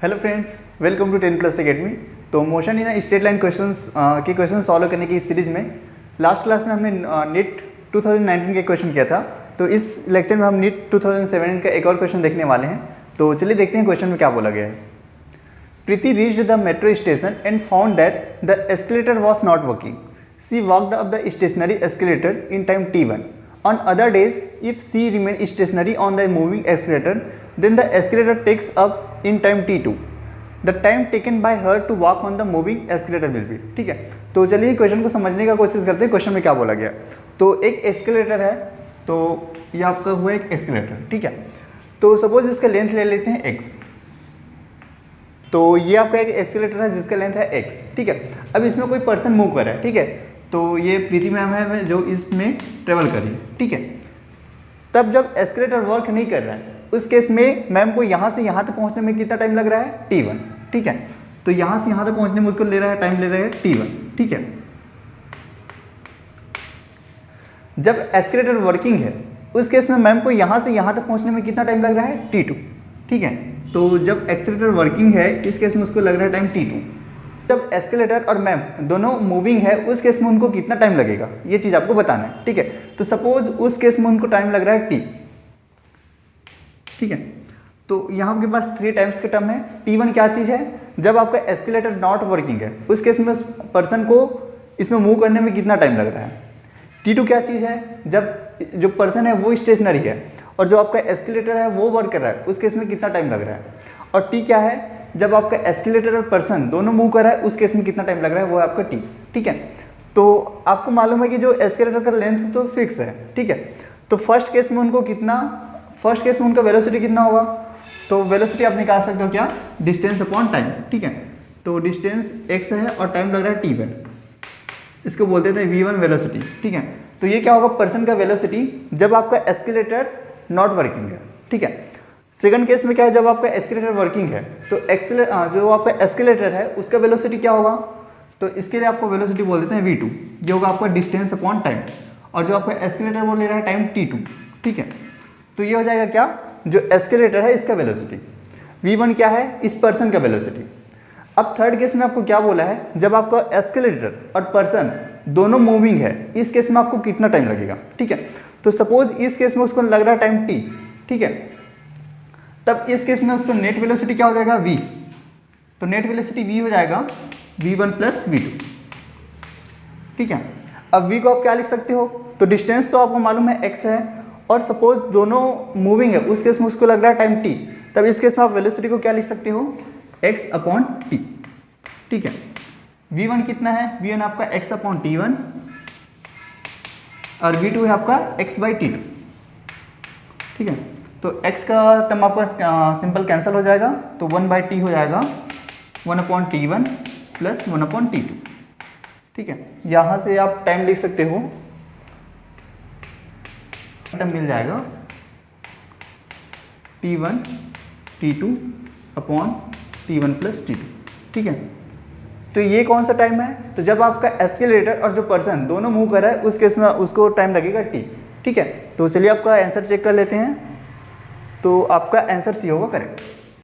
Hello friends, welcome to 10+ academy. तो motion in straight line questions के question solve करने की इस सीरीज़ में लास्ट क्लास में हमने नीट 2019 के क्वेश्चन किया था। तो इस लेक्चर में हम नीट 2017 का एक और क्वेश्चन देखने वाले हैं। तो चलिए देखते हैं क्वेश्चन में क्या बोला गया है। Preeti reached the metro station and found that the escalator was not working. She walked up the stationary escalator in time t1. On other days, if C remain stationary on the moving escalator, then the escalator takes up in time t2. The time taken by her to walk on the moving escalator will be। ठीक है, तो चलिए question को समझने का कोशिश करते हैं। क्वेश्चन में क्या बोला गया। तो एक एस्केलेटर है, तो ये आपका हुआ एक एस्केलेटर। ठीक है, तो सपोज इसका लेंथ ले लेते हैं x। तो ये आपका एक एस्केलेटर है जिसका लेंथ है x। ठीक है, अब इसमें कोई पर्सन मूव कर रहा है। ठीक है, तो ये प्रीति मैम है जो इसमें ट्रेवल कर रही है। ठीक है, तब जब एस्केलेटर वर्क नहीं कर रहा है उस केस में मैम को यहाँ से यहाँ तक पहुँचने में कितना टाइम लग रहा है, t1। ठीक है, तो यहाँ से यहाँ तक पहुँचने में उसको ले रहा है टाइम, ले रहा है t1। ठीक है, जब एस्केलेटर वर्किंग है उस केस में मैम को यहाँ से यहाँ तक पहुँचने में कितना टाइम लग रहा है, t2। ठीक है, तो जब एस्केलेटर वर्किंग है इस केस में उसको लग रहा है टाइम t2। जब एस्केलेटर और मैम दोनों मूविंग है उस केस में उनको कितना टाइम लगेगा, ये चीज़ आपको बताना है। ठीक है, तो सपोज उस केस में उनको टाइम लग रहा है t। ठीक है, तो यहाँ आपके पास 3 टाइम्स के टर्म है। t1 क्या चीज़ है, जब आपका एस्केलेटर नॉट वर्किंग है उस केस में पर्सन को इसमें मूव करने में कितना टाइम लग रहा है। t2 क्या चीज़ है, जब जो पर्सन है वो स्टेशनरी है और जो आपका एस्केलेटर है वो वर्क कर रहा है उस केस में कितना टाइम लग रहा है। और t क्या है, जब आपका एस्केलेटर और पर्सन दोनों मूव कर रहा है उस केस में कितना टाइम लग रहा है, वो है आपका t। ठीक है, तो आपको मालूम है कि जो एस्केलेटर का लेंथ तो फिक्स है। ठीक है, तो फर्स्ट केस में उनका वेलोसिटी कितना होगा, तो वेलोसिटी आप निकाल सकते हो क्या, डिस्टेंस अपॉन टाइम। ठीक है, तो डिस्टेंस x है और टाइम लग रहा है t1, इसको बोलते थे v1 वेलोसिटी। ठीक है, तो ये क्या होगा, पर्सन का वेलोसिटी जब आपका एस्केलेटर नॉट वर्किंग है। ठीक है, सेकंड केस में क्या है, जब आपका एस्केलेटर वर्किंग है तो जो आपका एस्केलेटर है उसका वेलोसिटी क्या होगा, तो इसके लिए आपको वेलोसिटी बोल देते हैं v2। ये होगा आपका डिस्टेंस अपॉन टाइम, और जो आपका एस्केलेटर वो ले रहा है टाइम t2। ठीक है, तो ये हो जाएगा क्या, जो एस्केलेटर है इसका वेलोसिटी, v1 क्या है, इस पर्सन का वेलोसिटी। अब थर्ड केस में आपको क्या बोला है, जब आपका एस्केलेटर और पर्सन दोनों मूविंग है इस केस में आपको कितना टाइम लगेगा। ठीक है, तो सपोज इस केस में उसको लग रहा है टाइम t। ठीक है, तब इस केस में उसका नेट वेलोसिटी क्या हो जाएगा, v। तो नेट वेलोसिटी v हो जाएगा v1 + v2। ठीक है, अब v को आप क्या लिख सकते हो, तो डिस्टेंस तो आपको मालूम है x है, और सपोज दोनों मूविंग है उस केस में उसको लग रहा है टाइम t, तब इस केस में आप वेलोसिटी को क्या लिख सकते हो, x/t। ठीक है, v1 कितना है, v1 आपका x/t1 और v2 है आपका x/t2। ठीक है, तो x का टर्म आपका सिंपल कैंसिल हो जाएगा, तो 1/t हो जाएगा 1/t1 + 1/t2। ठीक है, यहाँ से आप टाइम लिख सकते हो, टर्म मिल जाएगा t1 t2/t1 + t2। ठीक है, तो ये कौन सा टाइम है, तो जब आपका एस्केलेटर और जो पर्सन दोनों मूव कर रहा है उस केस में उसको टाइम लगेगा t। ठीक है, तो चलिए आपका आंसर चेक कर लेते हैं। तो आपका आंसर सी होगा करेक्ट।